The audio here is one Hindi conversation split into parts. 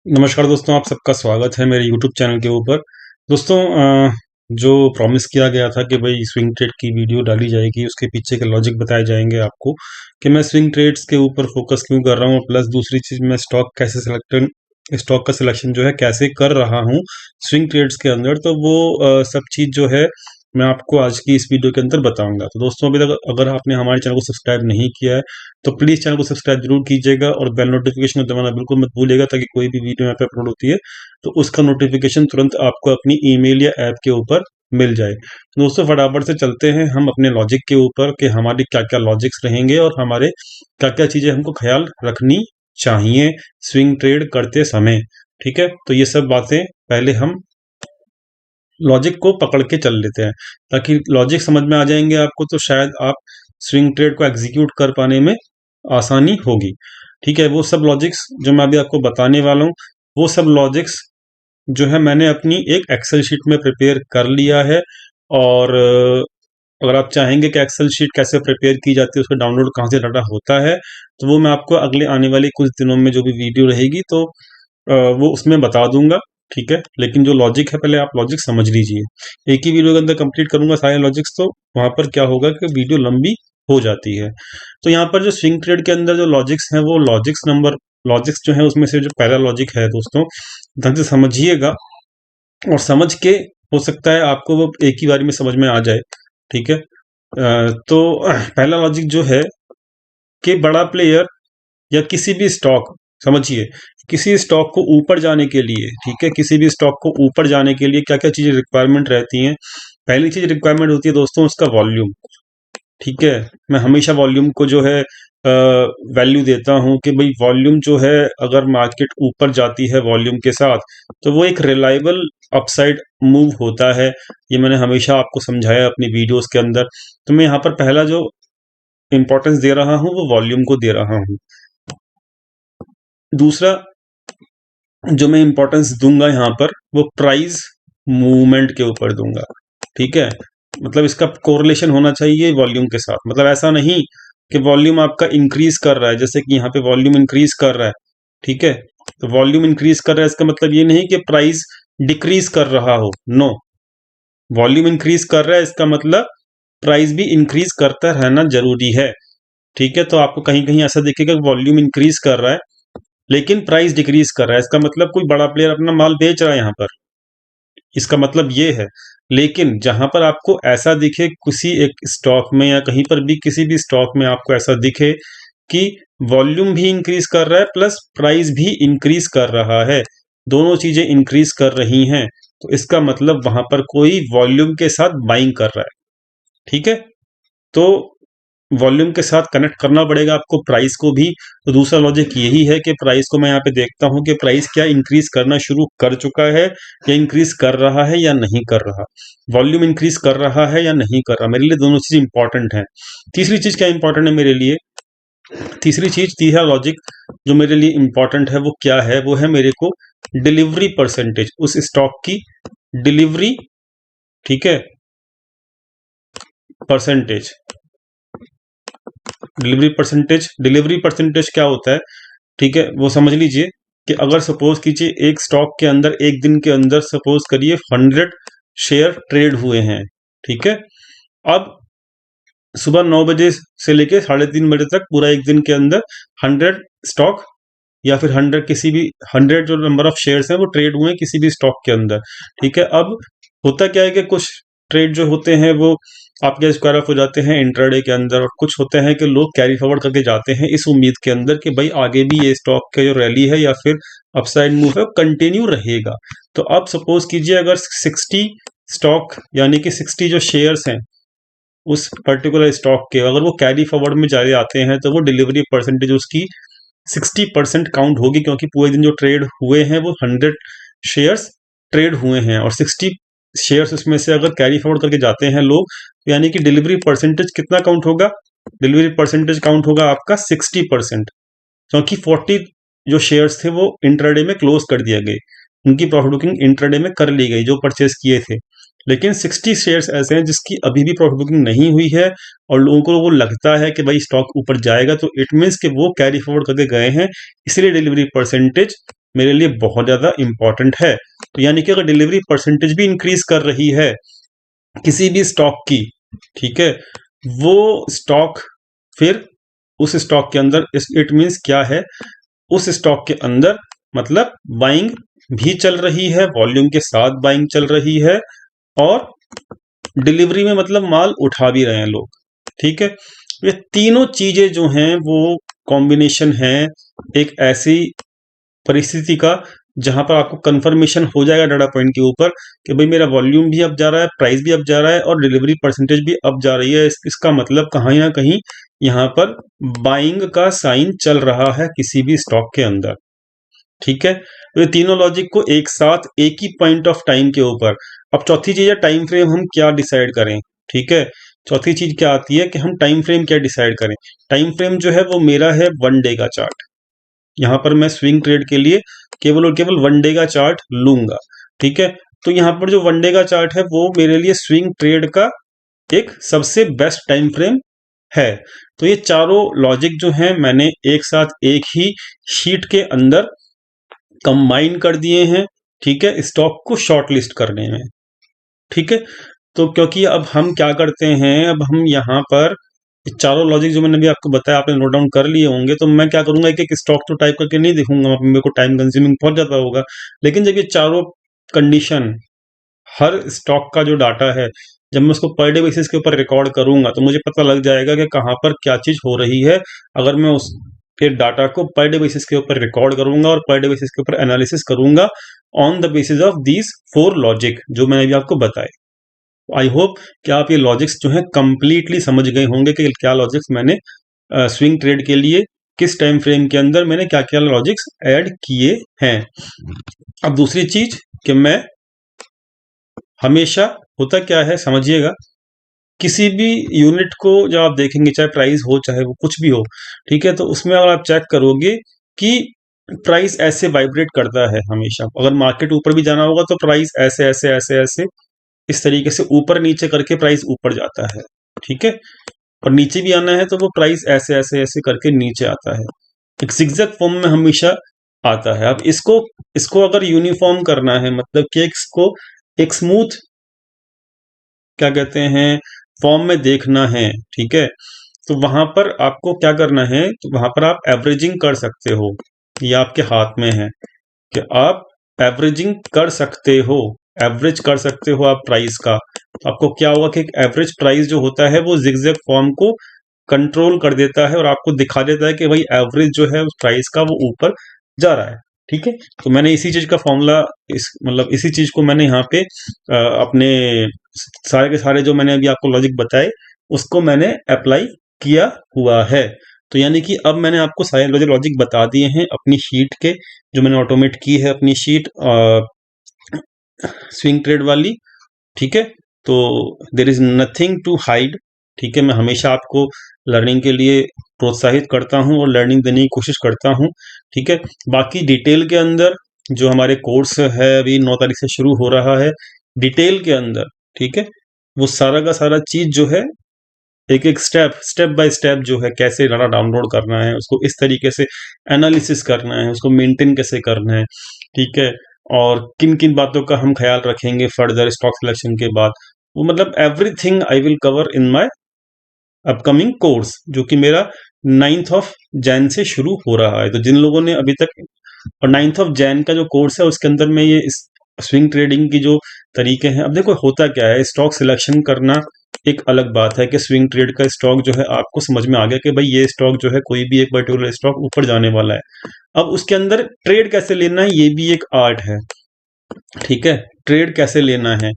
नमस्कार दोस्तों, आप सबका स्वागत है मेरे यूट्यूब चैनल के ऊपर। दोस्तों, जो प्रॉमिस किया गया था कि भाई स्विंग ट्रेड की वीडियो डाली जाएगी, उसके पीछे के लॉजिक बताए जाएंगे आपको कि मैं स्विंग ट्रेड्स के ऊपर फोकस क्यों कर रहा हूँ, प्लस दूसरी चीज़ मैं स्टॉक का सिलेक्शन जो है कैसे कर रहा हूँ स्विंग ट्रेड्स के अंदर। तो वो सब चीज़ जो है मैं आपको आज की इस वीडियो के अंदर बताऊंगा। तो दोस्तों, अभी तक अगर आपने हमारे चैनल को सब्सक्राइब नहीं किया है तो प्लीज़ चैनल को सब्सक्राइब जरूर कीजिएगा और बेल नोटिफिकेशन दबाना बिल्कुल मत भूलिएगा, ताकि कोई भी वीडियो यहाँ पे अपलोड होती है तो उसका नोटिफिकेशन तुरंत आपको अपनी ईमेल या ऐप के ऊपर मिल जाए। तो दोस्तों, फटाफट से चलते हैं हम अपने लॉजिक के ऊपर कि हमारी क्या क्या लॉजिक्स रहेंगे और हमारे क्या क्या चीज़ें हमको ख्याल रखनी चाहिए स्विंग ट्रेड करते समय। ठीक है, तो ये सब बातें पहले हम लॉजिक को पकड़ के चल लेते हैं, ताकि लॉजिक समझ में आ जाएंगे आपको तो शायद आप स्विंग ट्रेड को एग्जीक्यूट कर पाने में आसानी होगी। ठीक है, वो सब लॉजिक्स जो मैं अभी आपको बताने वाला हूँ, वो सब लॉजिक्स जो है मैंने अपनी एक एक्सेल शीट में प्रिपेयर कर लिया है। और अगर आप चाहेंगे कि एक्सेल शीट कैसे प्रिपेयर की जाती है, उसका डाउनलोड कहाँ से डाटा होता है, तो वो मैं आपको अगले आने वाले कुछ दिनों में जो भी वीडियो रहेगी तो वो उसमें बता दूंगा। ठीक है, लेकिन जो लॉजिक है पहले आप लॉजिक समझ लीजिए। एक ही वीडियो के अंदर कंप्लीट करूंगा सारे लॉजिक्स, तो वहां पर क्या होगा कि वीडियो लंबी हो जाती है। तो यहाँ पर जो स्विंग ट्रेड के अंदर जो लॉजिक्स हैं, वो लॉजिक्स जो है उसमें से जो पहला लॉजिक है दोस्तों, ढंग से समझिएगा और समझ के हो सकता है आपको वो एक ही बारी में समझ में आ जाए। ठीक है, तो पहला लॉजिक जो है कि बड़ा प्लेयर या किसी भी स्टॉक, समझिए, किसी स्टॉक को ऊपर जाने के लिए, ठीक है, किसी भी स्टॉक को ऊपर जाने के लिए क्या क्या चीजें रिक्वायरमेंट रहती हैं। पहली चीज रिक्वायरमेंट होती है दोस्तों उसका वॉल्यूम। ठीक है, मैं हमेशा वॉल्यूम को जो है वैल्यू देता हूं कि भाई वॉल्यूम जो है, अगर मार्केट ऊपर जाती है वॉल्यूम के साथ, तो वो एक रिलायबल अपसाइड मूव होता है। ये मैंने हमेशा आपको समझाया अपनी वीडियोस के अंदर। तो मैं यहाँ पर पहला जो इंपॉर्टेंस दे रहा हूँ वो वॉल्यूम को दे रहा हूँ। दूसरा जो मैं इंपॉर्टेंस दूंगा यहाँ पर, वो प्राइस मूवमेंट के ऊपर दूंगा। ठीक है, मतलब इसका कोरिलेशन होना चाहिए वॉल्यूम के साथ। मतलब ऐसा नहीं कि वॉल्यूम आपका इंक्रीज कर रहा है, जैसे कि यहाँ पे वॉल्यूम इंक्रीज कर रहा है। ठीक है, तो वॉल्यूम इंक्रीज कर रहा है इसका मतलब ये नहीं कि प्राइस डिक्रीज कर रहा हो। नो, वॉल्यूम इंक्रीज कर रहा है इसका मतलब प्राइस भी इंक्रीज करता रहना जरूरी है। ठीक है, तो आपको कहीं कहीं ऐसा दिखेगा वॉल्यूम इंक्रीज कर रहा है लेकिन प्राइस डिक्रीज कर रहा है, इसका मतलब कोई बड़ा प्लेयर अपना माल बेच रहा है यहाँ पर, इसका मतलब ये है। लेकिन जहां पर आपको ऐसा दिखे किसी एक स्टॉक में या कहीं पर भी किसी भी स्टॉक में आपको ऐसा दिखे कि वॉल्यूम भी इंक्रीज कर रहा है प्लस प्राइस भी इंक्रीज कर रहा है, दोनों चीजें इंक्रीज कर रही हैं, तो इसका मतलब वहां पर कोई वॉल्यूम के साथ बाइंग कर रहा है। ठीक है, तो वॉल्यूम के साथ कनेक्ट करना पड़ेगा आपको प्राइस को भी। तो दूसरा लॉजिक यही है कि प्राइस को मैं यहाँ पे देखता हूँ कि प्राइस क्या इंक्रीज करना शुरू कर चुका है या इंक्रीज कर रहा है या नहीं कर रहा, वॉल्यूम इंक्रीज कर रहा है या नहीं कर रहा। मेरे लिए दोनों चीज इंपॉर्टेंट है। तीसरी चीज क्या इंपॉर्टेंट है मेरे लिए, तीसरा लॉजिक जो मेरे लिए इंपॉर्टेंट है वो क्या है, वो है मेरे को डिलीवरी परसेंटेज, उस स्टॉक की डिलीवरी। ठीक है, परसेंटेज, डिलीवरी परसेंटेज क्या होता है, ठीक है, वो समझ लीजिए कि अगर सपोज कीजिए एक स्टॉक के अंदर एक दिन के अंदर सपोज करिए 100 शेयर ट्रेड हुए हैं। ठीक है, अब सुबह 9 बजे से लेके 3:30 बजे तक पूरा एक दिन के अंदर 100 स्टॉक या फिर 100 किसी भी 100 जो नंबर ऑफ शेयर्स हैं वो ट्रेड हुए हैं किसी भी स्टॉक के अंदर। ठीक है, अब होता क्या है कि कुछ ट्रेड जो होते हैं वो आपके स्क्वायर ऑफ हो जाते हैं इंट्राडे के अंदर, और कुछ होते हैं कि लोग कैरी फॉरवर्ड करके जाते हैं इस उम्मीद के अंदर कि भाई आगे भी ये स्टॉक का जो रैली है या फिर अपसाइड मूव है कंटिन्यू रहेगा। तो अब सपोज कीजिए अगर 60 स्टॉक यानी कि 60 जो शेयर्स हैं उस पर्टिकुलर स्टॉक के, अगर वो कैरी फॉरवर्ड में चले आते हैं तो वो डिलीवरी परसेंटेज उसकी 60% काउंट होगी, क्योंकि पूरे दिन जो ट्रेड हुए हैं वो 100 शेयर्स ट्रेड हुए हैं और 60 शेयर्स उसमें से अगर कैरी फॉरवर्ड करके जाते हैं लोग, यानी कि डिलीवरी परसेंटेज कितना काउंट होगा, डिलीवरी परसेंटेज काउंट होगा आपका 60%, क्योंकि 40 जो शेयर्स थे वो इंट्राडे में क्लोज कर दिए गए, उनकी प्रॉफिट बुकिंग इंट्राडे में कर ली गई जो परचेज किए थे। लेकिन 60 शेयर्स ऐसे हैं जिसकी अभी भी प्रॉफिट बुकिंग नहीं हुई है और लोगों को वो लगता है कि भाई स्टॉक ऊपर जाएगा, तो इट मीन्स कि वो कैरी फॉरवर्ड करके गए हैं, इसलिए डिलीवरी परसेंटेज मेरे लिए बहुत ज़्यादा इंपॉर्टेंट है। तो यानी कि अगर डिलीवरी परसेंटेज भी इंक्रीज कर रही है किसी भी स्टॉक की, ठीक है, वो स्टॉक फिर उस स्टॉक के अंदर इट मीन्स क्या है, उस स्टॉक के अंदर मतलब बाइंग भी चल रही है, वॉल्यूम के साथ बाइंग चल रही है, और डिलीवरी में मतलब माल उठा भी रहे हैं लोग, ठीक है। ये तीनों चीजें जो हैं वो कॉम्बिनेशन है एक ऐसी परिस्थिति का जहां पर आपको कंफर्मेशन हो जाएगा डाटा पॉइंट के ऊपर कि भाई मेरा वॉल्यूम भी अप जा रहा है, प्राइस भी अप जा रहा है, और डिलीवरी परसेंटेज भी अप जा रही है। इसका मतलब कहीं ना कहीं यहाँ पर बाइंग का साइन चल रहा है किसी भी स्टॉक के अंदर, ठीक है। तो ये तीनों लॉजिक को एक साथ एक ही पॉइंट ऑफ टाइम के ऊपर। अब चौथी चीज है टाइम फ्रेम, हम क्या डिसाइड करें, ठीक है। चौथी चीज क्या आती है कि हम टाइम फ्रेम क्या डिसाइड करें। टाइम फ्रेम जो है वो मेरा है 1 डे का चार्ट। यहाँ पर मैं स्विंग ट्रेड के लिए केवल और केवल 1 डे का चार्ट लूंगा, ठीक है। तो यहाँ पर जो 1 डे का चार्ट है वो मेरे लिए स्विंग ट्रेड का एक सबसे बेस्ट टाइम फ्रेम है। तो ये चारों लॉजिक जो है मैंने एक साथ एक ही शीट के अंदर कंबाइन कर दिए हैं, ठीक है, स्टॉक को शॉर्ट लिस्ट करने में, ठीक है। तो क्योंकि अब हम क्या करते हैं, अब हम यहाँ पर चारों लॉजिक जो मैंने अभी आपको बताया आपने नोट डाउन कर लिए होंगे, तो मैं क्या करूंगा एक एक स्टॉक तो टाइप करके नहीं देखूंगा, मेरे को टाइम कंज्यूमिंग बहुत ज्यादा होगा। लेकिन जब ये चारों कंडीशन, हर स्टॉक का जो डाटा है, जब मैं उसको पर डे बेसिस के ऊपर रिकॉर्ड करूंगा तो मुझे पता लग जाएगा कि कहाँ पर क्या चीज हो रही है। अगर मैं उस के डाटा को पर डे बेसिस के ऊपर रिकॉर्ड करूंगा और पर डे बेसिस के ऊपर एनालिसिस करूंगा on the basis of these 4 logic जो मैंने अभी आपको बताए। आई होप कि आप ये लॉजिक्स जो है कंप्लीटली समझ गए होंगे कि क्या लॉजिक्स मैंने स्विंग ट्रेड के लिए किस टाइम फ्रेम के अंदर मैंने क्या क्या लॉजिक्स ऐड किए हैं। अब दूसरी चीज कि मैं हमेशा, होता क्या है समझिएगा, किसी भी यूनिट को जब आप देखेंगे चाहे प्राइस हो चाहे वो कुछ भी हो, ठीक है, तो उसमें अगर आप चेक करोगे कि प्राइस ऐसे वाइब्रेट करता है हमेशा। अगर मार्केट ऊपर भी जाना होगा तो प्राइस ऐसे ऐसे ऐसे ऐसे इस तरीके से ऊपर नीचे करके प्राइस ऊपर जाता है, ठीक है। और नीचे भी आना है तो वो प्राइस ऐसे ऐसे ऐसे करके नीचे आता है, एक zigzag फॉर्म में हमेशा आता है। अब इसको इसको अगर यूनिफॉर्म करना है, मतलब कि इसको एक स्मूथ क्या कहते हैं फॉर्म में देखना है, ठीक है, तो वहां पर आपको क्या करना है, तो वहां पर आप एवरेजिंग कर सकते हो। ये आपके हाथ में है कि आप एवरेजिंग कर सकते हो, एवरेज कर सकते हो आप प्राइस का। तो आपको क्या होगा कि एवरेज प्राइस जो होता है वो जिगजैग फॉर्म को कंट्रोल कर देता है और आपको दिखा देता है कि भाई एवरेज जो है उस प्राइस का वो ऊपर जा रहा है, ठीक है। तो मैंने इसी चीज का फॉर्मूला, इस मतलब इसी चीज को मैंने यहाँ पे अपने सारे के सारे जो मैंने अभी आपको लॉजिक बताए उसको मैंने अप्लाई किया हुआ है। तो यानी कि अब मैंने आपको सारे लॉजिक बता दिए हैं अपनी शीट के, जो मैंने ऑटोमेट की है अपनी शीट स्विंग ट्रेड वाली, ठीक है। तो there is nothing to hide, ठीक है। मैं हमेशा आपको लर्निंग के लिए प्रोत्साहित करता हूं और लर्निंग देने की कोशिश करता हूं, ठीक है। बाकी डिटेल के अंदर जो हमारे कोर्स है अभी 9 तारीख से शुरू हो रहा है, डिटेल के अंदर, ठीक है, वो सारा का सारा चीज जो है एक एक स्टेप बाय स्टेप जो है कैसे डाटा डाउनलोड करना है, उसको इस तरीके से एनालिसिस करना है, उसको मेंटेन कैसे करना है, ठीक है, और किन किन बातों का हम ख्याल रखेंगे फर्दर स्टॉक सिलेक्शन के बाद, वो मतलब everything I will cover in my upcoming course, जो कि मेरा 9th ऑफ जैन से शुरू हो रहा है। तो जिन लोगों ने अभी तक, और 9th ऑफ जैन का जो कोर्स है उसके अंदर में ये स्विंग ट्रेडिंग की जो तरीके हैं, अब देखो होता क्या है, स्टॉक सिलेक्शन करना एक अलग बात है कि स्विंग ट्रेड का स्टॉक जो है आपको समझ में आ गया कि भाई ये स्टॉक जो है कोई भी एक पर्टिकुलर स्टॉक ऊपर जाने वाला है। अब उसके अंदर ट्रेड कैसे लेना है ये भी एक आर्ट है, ठीक है। ट्रेड कैसे लेना है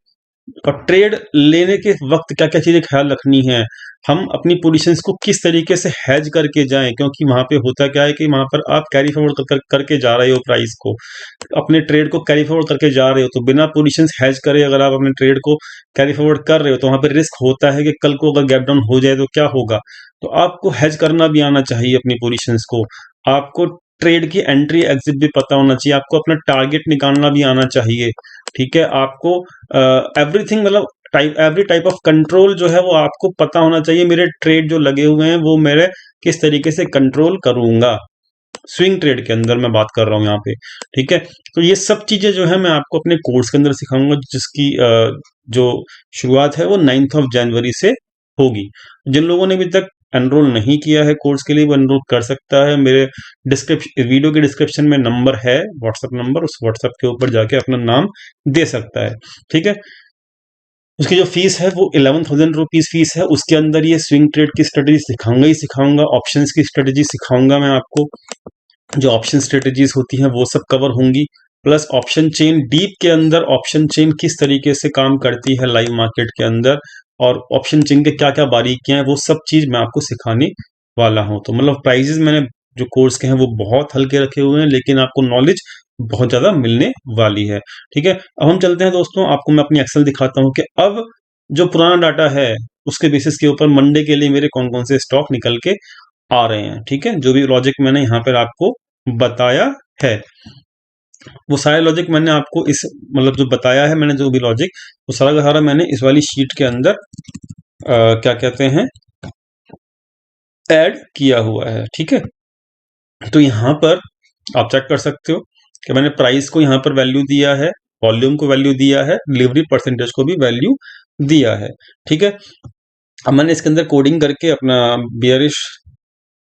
और ट्रेड लेने के वक्त क्या क्या चीजें ख्याल रखनी है, हम अपनी पोजीशंस को किस तरीके से हैज करके जाएं, क्योंकि वहां पे होता क्या है कि वहां पर आप कैरी फॉरवर्ड करके जा रहे हो प्राइस को, अपने ट्रेड को कैरी फॉरवर्ड करके जा रहे हो, तो बिना पोजीशंस हैज करे अगर आप अपने ट्रेड को कैरी फॉरवर्ड कर रहे हो तो वहां पर रिस्क होता है कि कल को अगर गैप डाउन हो जाए तो क्या होगा। तो आपको हैज करना भी आना चाहिए अपनी पोजीशंस को, आपको ट्रेड की एंट्री एग्जिट भी पता होना चाहिए, आपको अपना टारगेट निकालना भी आना चाहिए, ठीक है। आपको एवरीथिंग मतलब एवरी टाइप ऑफ कंट्रोल जो है वो आपको पता होना चाहिए, मेरे ट्रेड जो लगे हुए हैं वो मेरे किस तरीके से कंट्रोल करूंगा, स्विंग ट्रेड के अंदर मैं बात कर रहा हूँ यहाँ पे, ठीक है। तो ये सब चीजें जो है मैं आपको अपने कोर्स के अंदर सिखाऊंगा, जिसकी जो शुरुआत है वो 9 जनवरी से होगी। जिन लोगों ने अभी तक एनरोल नहीं किया है कोर्स के लिए, वो एनरोल कर सकता है। मेरे डिस्क्रिप्शन, वीडियो के डिस्क्रिप्शन में नंबर है, व्हाट्सएप नंबर, उस व्हाट्सएप के ऊपर जाके अपना नाम दे सकता है, ठीक है। उसकी जो फीस है वो 11,000 रुपीज फीस है। उसके अंदर ये स्विंग ट्रेड की स्ट्रेटेजी सिखाऊंगा ही सिखाऊंगा, ऑप्शंस की स्ट्रेटेजी सिखाऊंगा मैं आपको। जो ऑप्शन स्ट्रेटेजीज होती हैं वो सब कवर होंगी, प्लस ऑप्शन चेन डीप के अंदर ऑप्शन चेन किस तरीके से काम करती है लाइव मार्केट के अंदर, और ऑप्शन चेन के क्या क्या बारीकियां हैं, वो सब चीज मैं आपको सिखाने वाला हूं। तो मतलब प्राइजेस मैंने जो कोर्स के हैं वो बहुत हल्के रखे हुए हैं, लेकिन आपको नॉलेज बहुत ज्यादा मिलने वाली है, ठीक है। अब हम चलते हैं दोस्तों, आपको मैं अपनी एक्सेल दिखाता हूं कि अब जो पुराना डाटा है उसके बेसिस के ऊपर मंडे के लिए मेरे कौन कौन से स्टॉक निकल के आ रहे हैं, ठीक है। जो भी लॉजिक मैंने यहाँ पर आपको बताया है, वो सारे लॉजिक मैंने आपको इस मतलब जो बताया है मैंने, जो भी लॉजिक, वो सारा का सारा मैंने इस वाली शीट के अंदर क्या कहते हैं, ऐड किया हुआ है, ठीक है। तो यहाँ पर आप चेक कर सकते हो कि मैंने प्राइस को यहाँ पर वैल्यू दिया है, वॉल्यूम को वैल्यू दिया है, डिलीवरी परसेंटेज को भी वैल्यू दिया है, ठीक है। अब मैंने इसके अंदर कोडिंग करके अपना बियरिश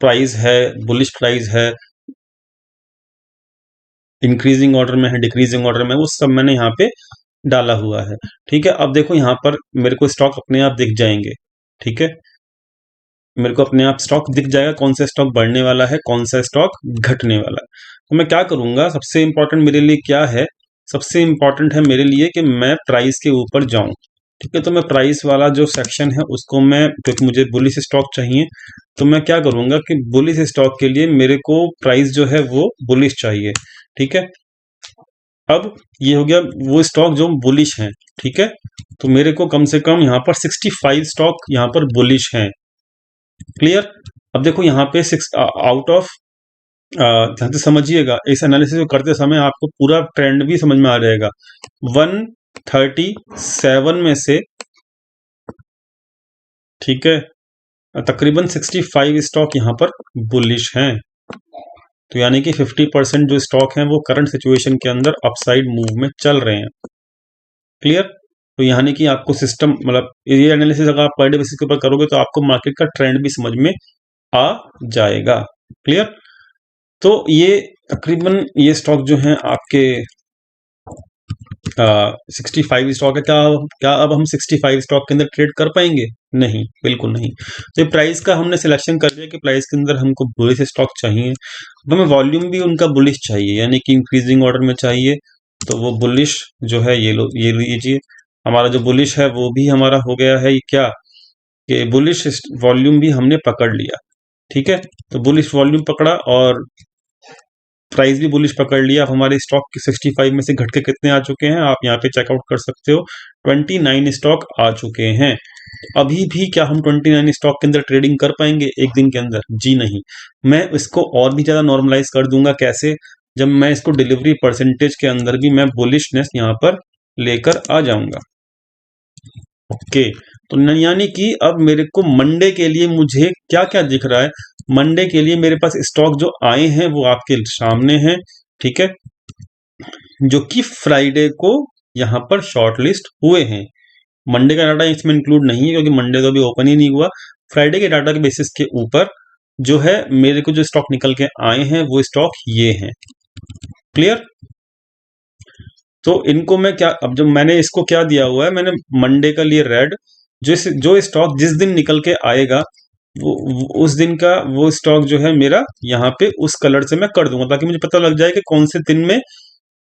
प्राइस है, बुलिश प्राइस है, इंक्रीजिंग ऑर्डर में है, डिक्रीजिंग ऑर्डर में, वो सब मैंने यहाँ पे डाला हुआ है, ठीक है। अब देखो यहाँ पर मेरे को स्टॉक अपने आप दिख जाएंगे, ठीक है। मेरे को अपने आप स्टॉक दिख जाएगा, कौन सा स्टॉक बढ़ने वाला है, कौन सा स्टॉक घटने वाला है। तो मैं क्या करूंगा, सबसे इंपॉर्टेंट मेरे लिए क्या है, सबसे इंपॉर्टेंट है मेरे लिए कि मैं प्राइस के ऊपर जाऊं, ठीक है। तो मैं प्राइस वाला जो सेक्शन है उसको मैं, क्योंकि मुझे बुलिश स्टॉक चाहिए, तो मैं क्या करूंगा कि बुलिश स्टॉक के लिए मेरे को प्राइस जो है वो बुलिश चाहिए, ठीक है। अब ये हो गया वो स्टॉक जो बुलिश हैं, ठीक है। तो मेरे को कम से कम यहाँ पर 65 स्टॉक यहाँ पर बुलिश हैं, क्लियर। अब देखो यहाँ पे 6 आउट ऑफ, ध्यान से समझिएगा, इस एनालिसिस को करते समय आपको पूरा ट्रेंड भी समझ में आ जाएगा। 137 में से, ठीक है, तकरीबन 65 स्टॉक यहाँ पर बुलिश हैं। तो यानी कि 50% जो स्टॉक हैं वो करंट सिचुएशन के अंदर अपसाइड मूव में चल रहे हैं, क्लियर। तो यानी कि आपको सिस्टम, मतलब ये एनालिसिस अगर आप पर डे बेसिस के ऊपर करोगे तो आपको मार्केट का ट्रेंड भी समझ में आ जाएगा, क्लियर। तो ये तकरीबन ये स्टॉक जो हैं आपके 65 स्टॉक है। क्या अब हम 65 स्टॉक के अंदर ट्रेड कर पाएंगे? नहीं, बिल्कुल नहीं। तो ये प्राइस का हमने सिलेक्शन कर लिया कि प्राइस के अंदर हमको बुलिश स्टॉक चाहिए, तो हमें वॉल्यूम भी उनका बुलिश चाहिए, यानी कि इंक्रीजिंग ऑर्डर में चाहिए। तो वो बुलिश जो है ये लीजिए, हमारा जो बुलिश है वो भी हमारा हो गया है क्या, कि बुलिश वॉल्यूम भी हमने पकड़ लिया, ठीक है। तो बुलिश वॉल्यूम पकड़ा और प्राइस भी बुलिश पकड़ लिया। अब हमारे स्टॉक के 65 में से घट के कितने आ चुके हैं, आप यहाँ पे चेकआउट कर सकते हो, 29 स्टॉक आ चुके हैं। अभी भी क्या हम 29 स्टॉक के अंदर ट्रेडिंग कर पाएंगे एक दिन के अंदर? जी नहीं। मैं इसको और भी ज्यादा नॉर्मलाइज कर दूंगा, कैसे, जब मैं इसको डिलीवरी परसेंटेज के अंदर भी मैं बुलिशनेस यहाँ पर लेकर आ जाऊंगा, ओके। तो यानी कि अब मेरे को मंडे के लिए मुझे क्या क्या दिख रहा है, मंडे के लिए मेरे पास स्टॉक जो आए हैं वो आपके सामने हैं, ठीक है, जो कि फ्राइडे को यहाँ पर शॉर्ट लिस्ट हुए हैं। मंडे का डाटा इसमें इंक्लूड नहीं है क्योंकि मंडे तो अभी ओपन ही नहीं हुआ। फ्राइडे के डाटा के बेसिस के ऊपर जो है मेरे को जो स्टॉक निकल के आए हैं वो स्टॉक ये हैं, क्लियर। तो इनको मैं क्या, अब जब मैंने इसको क्या दिया हुआ है, मैंने मंडे का लिए रेड, जो स्टॉक जिस दिन निकल के आएगा उस दिन का वो स्टॉक जो है मेरा यहाँ पे उस कलर से मैं कर दूंगा, ताकि मुझे पता लग जाए कि कौन से दिन में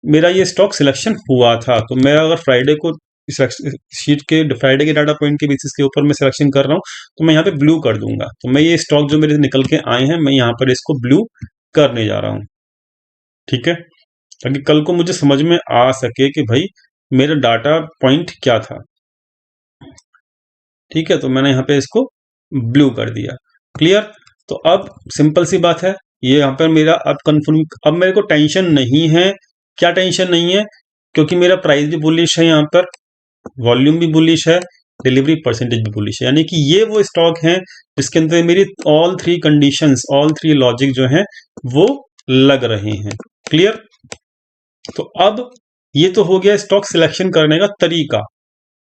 मेरा ये स्टॉक सिलेक्शन हुआ था। तो मैं अगर फ्राइडे को शीट के फ्राइडे के डाटा पॉइंट के बेसिस के ऊपर मैं सिलेक्शन कर रहा हूँ तो मैं यहाँ पे ब्लू कर दूंगा। तो मैं ये स्टॉक जो मेरे निकल के आए हैं मैं यहाँ पर इसको ब्लू करने जा रहा हूँ, ठीक है, ताकि कल को मुझे समझ में आ सके कि भाई मेरा डाटा पॉइंट क्या था, ठीक है। तो मैंने यहाँ पे इसको ब्लू कर दिया, क्लियर। तो अब सिंपल सी बात है, ये यहाँ पर मेरा अब कंफर्म, अब मेरे को टेंशन नहीं है। क्या टेंशन नहीं है? क्योंकि मेरा प्राइस भी बुलिश है, यहाँ पर वॉल्यूम भी बुलिश है, डिलीवरी परसेंटेज भी बुलिश है, यानी कि ये वो स्टॉक हैं जिसके अंदर मेरी all three conditions, all three logic जो हैं वो लग रहे हैं। क्लियर? तो अब ये तो हो गया स्टॉक सिलेक्शन करने का तरीका,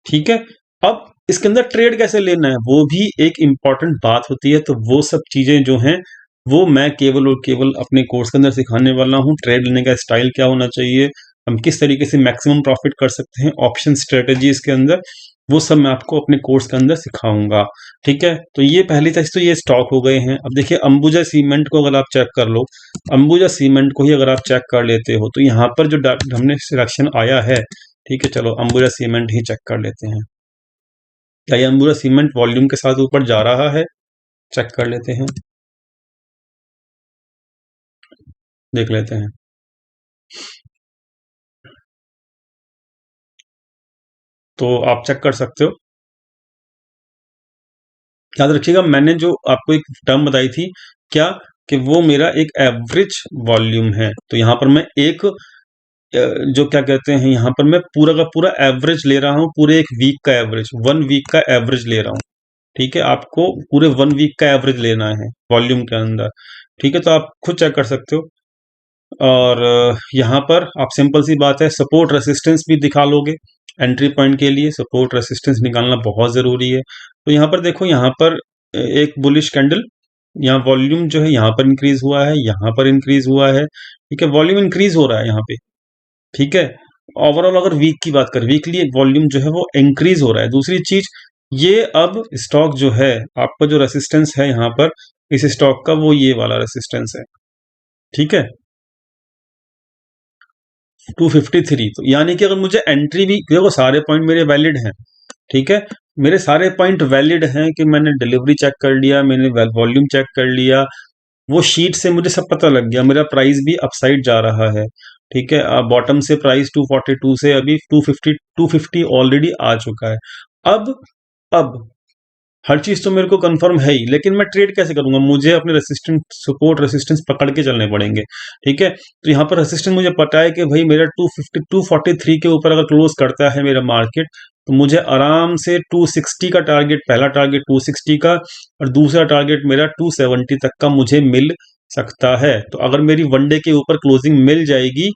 ठीक है। अब इसके अंदर ट्रेड कैसे लेना है वो भी एक इंपॉर्टेंट बात होती है। तो वो सब चीजें जो हैं वो मैं केवल और केवल अपने कोर्स के अंदर सिखाने वाला हूँ। ट्रेड लेने का स्टाइल क्या होना चाहिए, हम किस तरीके से मैक्सिमम प्रॉफिट कर सकते हैं ऑप्शन स्ट्रेटेजीज के अंदर, वो सब मैं आपको अपने कोर्स के अंदर सिखाऊंगा, ठीक है। तो ये पहली चीज तो ये स्टॉक हो गए हैं। अब देखिए अंबुजा सीमेंट को अगर आप चेक कर लो, अंबुजा सीमेंट को ही अगर आप चेक कर लेते हो तो यहाँ पर जो हमने सिलेक्शन आया है, ठीक है, चलो अंबुजा सीमेंट ही चेक कर लेते हैं। क्या ये अंबुजा सीमेंट वॉल्यूम के साथ ऊपर जा रहा है? चेक कर लेते हैं, देख लेते हैं। तो आप चेक कर सकते हो। याद रखिएगा मैंने जो आपको एक टर्म बताई थी, क्या कि वो मेरा एक एवरेज वॉल्यूम है। तो यहाँ पर मैं एक जो क्या कहते हैं, यहाँ पर मैं पूरा का पूरा एवरेज ले रहा हूँ, पूरे एक वीक का एवरेज, 1 वीक का एवरेज ले रहा हूँ, ठीक है। आपको पूरे 1 वीक का एवरेज लेना है वॉल्यूम के अंदर, ठीक है। तो आप खुद चेक कर सकते हो। और यहाँ पर आप सिंपल सी बात है, सपोर्ट रेसिस्टेंस भी दिखा लोगे एंट्री पॉइंट के लिए, सपोर्ट रेसिस्टेंस निकालना बहुत ज़रूरी है। तो यहाँ पर देखो, यहाँ पर एक बुलिश कैंडल, यहाँ वॉल्यूम जो है यहाँ पर इंक्रीज हुआ है, यहाँ पर इंक्रीज हुआ है, ठीक है। वॉल्यूम इंक्रीज हो रहा है यहाँ पे, ठीक है। ओवरऑल अगर वीक की बात करें, वीकली वॉल्यूम जो है वो इंक्रीज हो रहा है। दूसरी चीज, ये अब स्टॉक जो है, आपका जो रेसिस्टेंस है यहाँ पर इस स्टॉक का, वो ये वाला रेसिस्टेंस है, ठीक है, 253। तो यानी कि अगर मुझे एंट्री भी, देखो सारे पॉइंट मेरे वैलिड हैं, ठीक है, मेरे सारे पॉइंट वैलिड हैं कि मैंने डिलीवरी चेक कर लिया, मैंने वॉल्यूम चेक कर लिया, वो शीट से मुझे सब पता लग गया, मेरा प्राइस भी अपसाइड जा रहा है, ठीक है। बॉटम से प्राइस 242 से अभी 250 ऑलरेडी आ चुका है। अब हर चीज तो मेरे को कंफर्म है ही, लेकिन मैं ट्रेड कैसे करूंगा, मुझे अपने रेसिस्टेंट सपोर्ट रेसिस्टेंस पकड़ के चलने पड़ेंगे, ठीक है। तो यहाँ पर रेसिस्टेंस मुझे पता है कि भाई मेरा 243 के ऊपर अगर क्लोज करता है मेरा मार्केट, तो मुझे आराम से 260 का टारगेट, पहला टारगेट 260 का और दूसरा टारगेट मेरा 270 तक का मुझे मिल सकता है। तो अगर मेरी वनडे के ऊपर क्लोजिंग मिल जाएगी,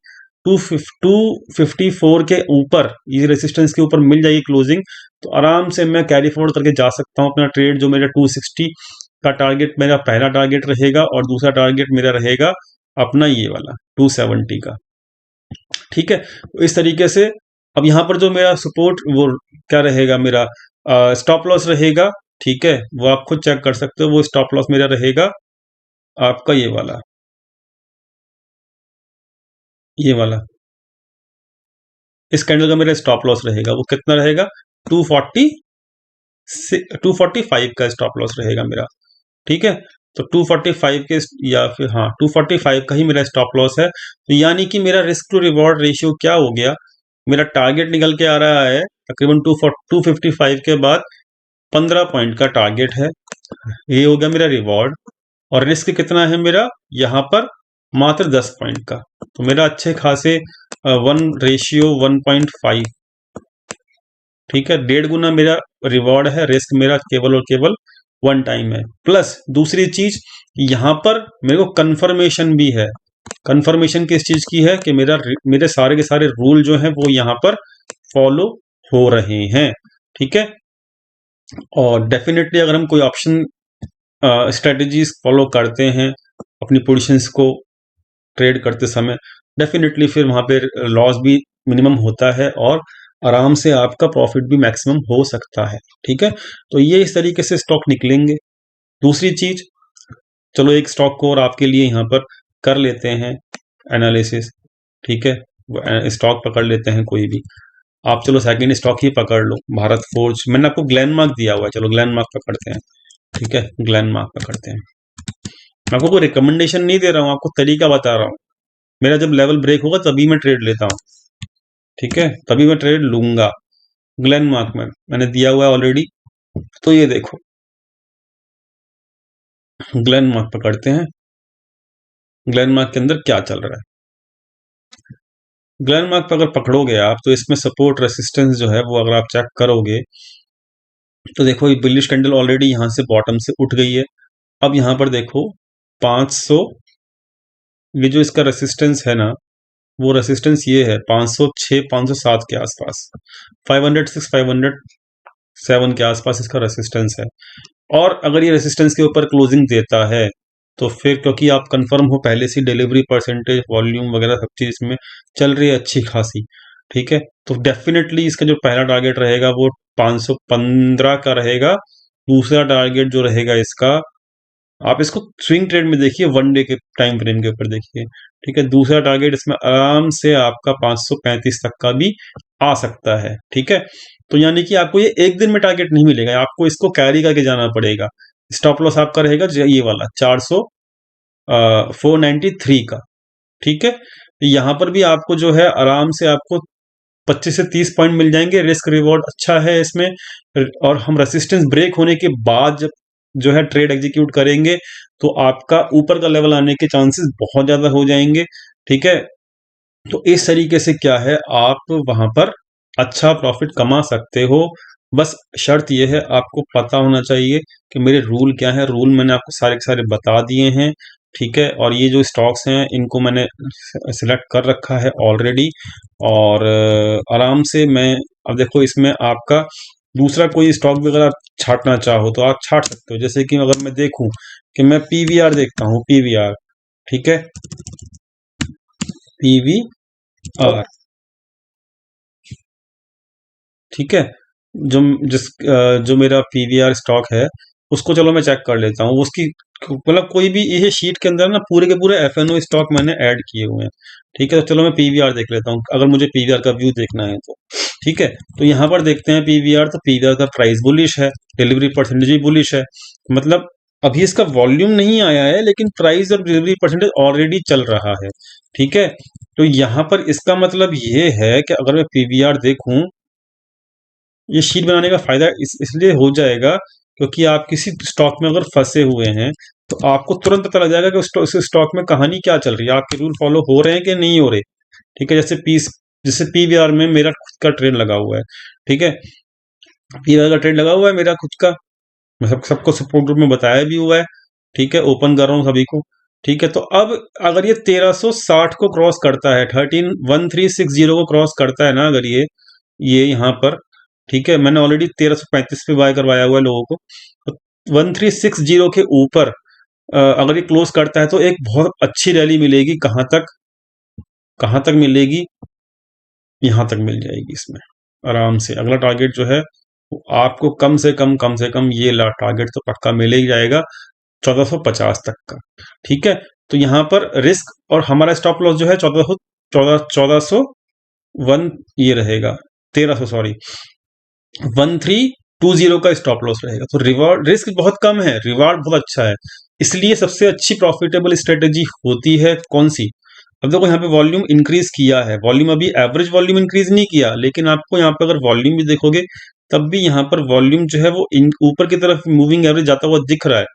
254 के ऊपर, ये रेसिस्टेंस के ऊपर मिल जाएगी क्लोजिंग, तो आराम से मैं कैरी फॉरवर्ड करके जा सकता हूँ अपना ट्रेड। जो मेरा 260 का टारगेट मेरा पहला टारगेट रहेगा और दूसरा टारगेट मेरा रहेगा अपना ये वाला 270 का, ठीक है। तो इस तरीके से अब यहाँ पर जो मेरा सपोर्ट वो क्या रहेगा, मेरा स्टॉप लॉस रहेगा, ठीक है, वो आप खुद चेक कर सकते हो। वो स्टॉप लॉस मेरा रहेगा आपका ये वाला इस कैंडल का मेरा स्टॉप लॉस रहेगा, वो कितना रहेगा, 240 245 का स्टॉप लॉस रहेगा मेरा, ठीक है। तो 245 के, या फिर हाँ 245 का ही मेरा स्टॉप लॉस है। तो यानी कि मेरा रिस्क टू रिवॉर्ड रेशियो क्या हो गया, मेरा टारगेट निकल के आ रहा है तकरीबन 255 के बाद 15 पॉइंट का टारगेट है, ये हो गया मेरा रिवॉर्ड। और रिस्क कितना है मेरा यहाँ पर, मात्र 10 पॉइंट का। तो मेरा अच्छे खासे 1:1.5, ठीक है, 1.5 गुना मेरा रिवॉर्ड है, रिस्क मेरा केवल और केवल 1 टाइम है। प्लस दूसरी चीज, यहाँ पर मेरे को कंफर्मेशन भी है। कंफर्मेशन किस चीज की है कि मेरे सारे के सारे रूल जो हैं वो यहाँ पर फॉलो हो रहे हैं, ठीक है। और डेफिनेटली अगर हम कोई ऑप्शन स्ट्रेटजीज फॉलो करते हैं अपनी पोजीशंस को ट्रेड करते समय, डेफिनेटली फिर वहां पे लॉस भी मिनिमम होता है और आराम से आपका प्रॉफिट भी मैक्सिमम हो सकता है, ठीक है। तो ये इस तरीके से स्टॉक निकलेंगे। दूसरी चीज, चलो एक स्टॉक को और आपके लिए यहाँ पर कर लेते हैं एनालिसिस, ठीक है। स्टॉक पकड़ लेते हैं कोई भी, आप चलो सेकंड स्टॉक ही पकड़ लो, भारत फोर्ज। मैंने आपको ग्लेनमार्क दिया हुआ है, चलो ग्लेनमार्क पकड़ते हैं, ठीक है, ग्लेनमार्क पकड़ते हैं। मैं आपको कोई रिकमेंडेशन नहीं दे रहा हूँ, आपको तरीका बता रहा हूँ। मेरा जब लेवल ब्रेक होगा तभी मैं ट्रेड लेता हूँ, ठीक है, तभी मैं ट्रेड लूंगा। ग्लेनमार्क में मैंने दिया हुआ है ऑलरेडी, तो ये देखो ग्लेनमार्क पकड़ते हैं, ग्लेनमार्क के अंदर क्या चल रहा है। ग्लेनमार्क पर अगर पकड़ोगे आप, तो इसमें सपोर्ट रेसिस्टेंस जो है वो अगर आप चेक करोगे, तो देखो ये बुलिश कैंडल ऑलरेडी यहाँ से बॉटम से उठ गई है। अब यहाँ पर देखो 500 ये जो इसका रेसिस्टेंस है ना, वो रेसिस्टेंस ये है 506 507 के आसपास, 506 507 के आसपास इसका रेसिस्टेंस है। और अगर ये रेसिस्टेंस के ऊपर क्लोजिंग देता है तो फिर, क्योंकि आप कंफर्म हो पहले से डिलीवरी परसेंटेज वॉल्यूम वगैरह सब चीज़ इसमें चल रही है अच्छी खासी, ठीक है, तो डेफिनेटली इसका जो पहला टारगेट रहेगा वो 515 का रहेगा। दूसरा टारगेट जो रहेगा इसका, आप इसको स्विंग ट्रेड में देखिए, वन डे के टाइम फ्रेम के ऊपर देखिए, ठीक है, दूसरा टारगेट इसमें आराम से आपका 535 तक का भी आ सकता है, ठीक है। तो यानी कि आपको ये एक दिन में टारगेट नहीं मिलेगा, आपको इसको कैरी करके जाना पड़ेगा। स्टॉप लॉस आपका रहेगा ये वाला 493 का, ठीक है। यहाँ पर भी आपको जो है आराम से आपको 25 से 30 पॉइंट मिल जाएंगे, रिस्क रिवॉर्ड अच्छा है इसमें। और हम रेसिस्टेंस ब्रेक होने के बाद जब जो है ट्रेड एग्जीक्यूट करेंगे तो आपका ऊपर का लेवल आने के चांसेस बहुत ज्यादा हो जाएंगे, ठीक है। तो इस तरीके से क्या है, आप वहां पर अच्छा प्रॉफिट कमा सकते हो। बस शर्त यह है, आपको पता होना चाहिए कि मेरे रूल क्या है। रूल मैंने आपको सारे के सारे बता दिए हैं, ठीक है। और ये जो स्टॉक्स हैं इनको मैंने सिलेक्ट कर रखा है ऑलरेडी, और आराम से मैं, अब देखो इसमें आपका दूसरा कोई स्टॉक भी अगर आप छांटना चाहो तो आप छांट सकते हो। जैसे कि अगर मैं देखूं कि मैं पीवीआर देखता हूँ, पीवीआर, ठीक है, पीवीआर, ठीक है, जो जो मेरा पीवीआर स्टॉक है उसको चलो मैं चेक कर लेता हूँ। उसकी मतलब कोई भी ये शीट के अंदर ना पूरे के पूरे एफएनओ स्टॉक मैंने ऐड किए हुए हैं, ठीक है। तो चलो मैं पीवीआर देख लेता हूँ, अगर मुझे पीवीआर का व्यू देखना है तो, ठीक है। तो यहाँ पर देखते हैं पीवीआर, तो पीवीआर का प्राइस बुलिश है, डिलीवरी परसेंटेज भी बुलिश है, मतलब अभी इसका वॉल्यूम नहीं आया है लेकिन प्राइस और डिलीवरी परसेंटेज ऑलरेडी चल रहा है, ठीक है। तो यहाँ पर इसका मतलब ये है कि अगर मैं पीवीआर देखूं, ये शीट बनाने का फायदा इसलिए हो जाएगा क्योंकि आप किसी स्टॉक में अगर फंसे हुए हैं तो आपको तुरंत पता लग जाएगा कि उस स्टॉक में कहानी क्या चल रही है, आपके रूल फॉलो हो रहे हैं कि नहीं हो रहे, ठीक है। जैसे पीवीआर में मेरा खुद का ट्रेड लगा हुआ है, ठीक है, पीवीआर का ट्रेड लगा हुआ है मेरा खुद का, मैं सबको सपोर्ट ग्रुप में बताया भी हुआ है, ठीक है, ओपन कर रहा हूँ सभी को, ठीक है। तो अब अगर ये 1360 को क्रॉस करता है, 1360 को क्रॉस करता है ना, अगर ये यहाँ पर, ठीक है, मैंने ऑलरेडी 1335 पे बाय करवाया हुआ है लोगों को, तो 1360 के ऊपर अगर ये क्लोज करता है तो एक बहुत अच्छी रैली मिलेगी। कहाँ तक मिलेगी, यहाँ तक मिल जाएगी इसमें आराम से। अगला टारगेट जो है वो आपको कम से कम ये टारगेट तो पक्का मिल ही जाएगा, 1450 तक का, ठीक है। तो यहाँ पर रिस्क और हमारा स्टॉप लॉस जो है 1401 ये रहेगा, 1300 सॉरी 1320 का स्टॉप लॉस रहेगा। तो रिवॉर्ड, रिस्क बहुत कम है, रिवार्ड बहुत अच्छा है, इसलिए सबसे अच्छी प्रॉफिटेबल स्ट्रेटेजी होती है कौन सी। अब देखो यहाँ पे वॉल्यूम इंक्रीज किया है, वॉल्यूम अभी एवरेज वॉल्यूम इंक्रीज नहीं किया, लेकिन आपको यहाँ पे अगर वॉल्यूम भी देखोगे तब भी यहाँ पर वॉल्यूम जो है वो ऊपर की तरफ मूविंग एवरेज जाता हुआ दिख रहा है,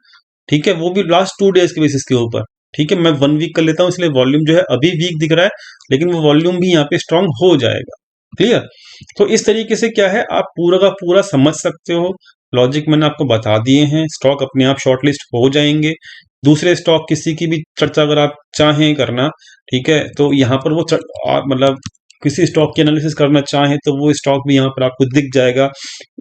ठीक है, वो भी लास्ट 2 डेज के बेसिस के ऊपर, ठीक है। मैं 1 वीक कर लेता हूँ, इसलिए वॉल्यूम जो है अभी वीक दिख रहा है, लेकिन वो वॉल्यूम भी यहाँ पे स्ट्रांग हो जाएगा, क्लियर। तो इस तरीके से क्या है, आप पूरा का पूरा समझ सकते हो, लॉजिक मैंने आपको बता दिए हैं, स्टॉक अपने आप शॉर्टलिस्ट हो जाएंगे। दूसरे स्टॉक किसी की भी चर्चा अगर आप चाहें करना, ठीक है, तो यहाँ पर वो मतलब किसी स्टॉक की एनालिसिस करना चाहें तो वो स्टॉक भी यहाँ पर आपको दिख जाएगा,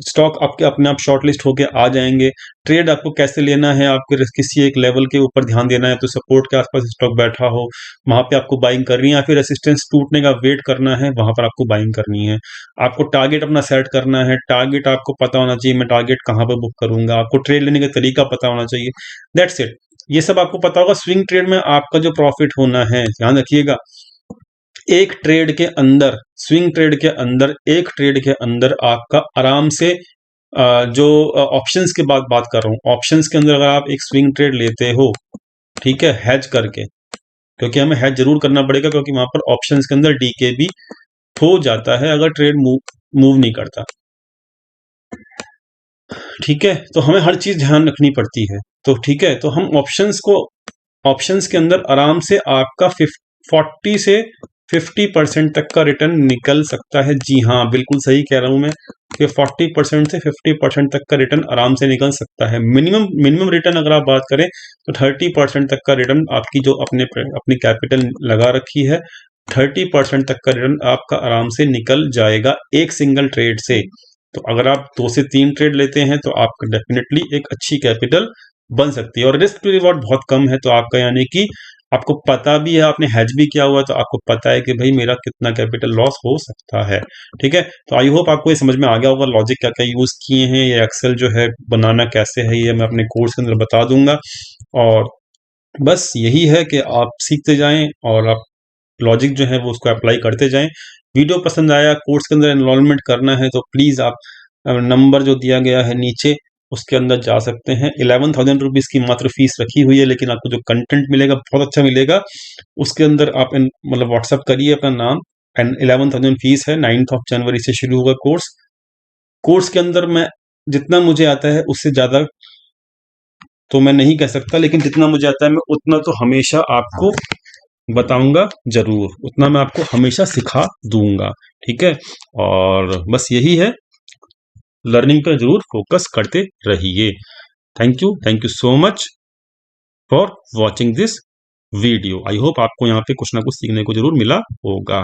स्टॉक आपके अपने आप शॉर्टलिस्ट होके आ जाएंगे। ट्रेड आपको कैसे लेना है, आपके किसी एक लेवल के ऊपर ध्यान देना है, तो सपोर्ट के आसपास स्टॉक बैठा हो वहां पे आपको बाइंग करनी है, या फिर रेसिस्टेंस टूटने का वेट करना है वहां पर आपको बाइंग करनी है। आपको टारगेट अपना सेट करना है, टारगेट आपको पता होना चाहिए, मैं टारगेट कहाँ पर बुक करूंगा, आपको ट्रेड लेने का तरीका पता होना चाहिए, दैट्स इट। ये सब आपको पता होगा। स्विंग ट्रेड में आपका जो प्रॉफिट होना है, ध्यान रखिएगा, एक ट्रेड के अंदर, स्विंग ट्रेड के अंदर, एक ट्रेड के अंदर आपका आराम से जो ऑप्शंस की बात कर रहा हूँ, ऑप्शंस के अंदर अगर आप एक स्विंग ट्रेड लेते हो, ठीक है, हैज करके, क्योंकि हमें हैज जरूर करना पड़ेगा क्योंकि वहां पर ऑप्शंस के अंदर डीके भी हो जाता है अगर ट्रेड मूव नहीं करता, ठीक है। तो हमें हर चीज ध्यान रखनी पड़ती है, तो ठीक है। तो हम ऑप्शंस के अंदर आराम से आपका 40 से 50% तक का रिटर्न निकल सकता है। जी हाँ, बिल्कुल सही कह रहा हूँ मैं कि 40% से 50% तक का रिटर्न आराम से निकल सकता है। मिनिमम रिटर्न अगर आप बात करें तो 30% तक का रिटर्न आपकी जो अपनी कैपिटल लगा रखी है, 30% तक का रिटर्न आपका आराम से निकल जाएगा एक सिंगल ट्रेड से। तो अगर आप 2 से 3 ट्रेड लेते हैं तो आपका डेफिनेटली एक अच्छी कैपिटल बन सकती है, और रिस्क टू रिवॉर्ड बहुत कम है। तो आपका यानी कि आपको पता भी है, आपने हैज भी किया हुआ है, तो आपको पता है कि भाई मेरा कितना कैपिटल लॉस हो सकता है। ठीक है, तो आई होप आपको ये समझ में आ गया होगा लॉजिक क्या क्या यूज किए हैं। ये एक्सेल जो है बनाना कैसे है ये मैं अपने कोर्स के अंदर बता दूंगा, और बस यही है कि आप सीखते जाएं और आप लॉजिक जो है वो उसको अप्लाई करते जाएं। वीडियो पसंद आया, कोर्स के अंदर एनरोलमेंट करना है, तो प्लीज़ आप नंबर जो दिया गया है नीचे उसके अंदर जा सकते हैं। 11,000 रुपीज़ की मात्र फीस रखी हुई है, लेकिन आपको जो कंटेंट मिलेगा बहुत अच्छा मिलेगा। उसके अंदर आप मतलब व्हाट्सअप करिए अपना नाम, एंड 11,000 फीस है। 9th ऑफ जनवरी से शुरू होगा कोर्स। कोर्स के अंदर मैं जितना मुझे आता है उससे ज़्यादा तो मैं नहीं कह सकता, लेकिन जितना मुझे आता है मैं उतना तो हमेशा आपको बताऊंगा जरूर, उतना मैं आपको हमेशा सिखा दूंगा। ठीक है, और बस यही है, लर्निंग पर जरूर फोकस करते रहिए। Thank you so much for watching this video. I hope आपको यहाँ पे कुछ ना कुछ सीखने को जरूर मिला होगा।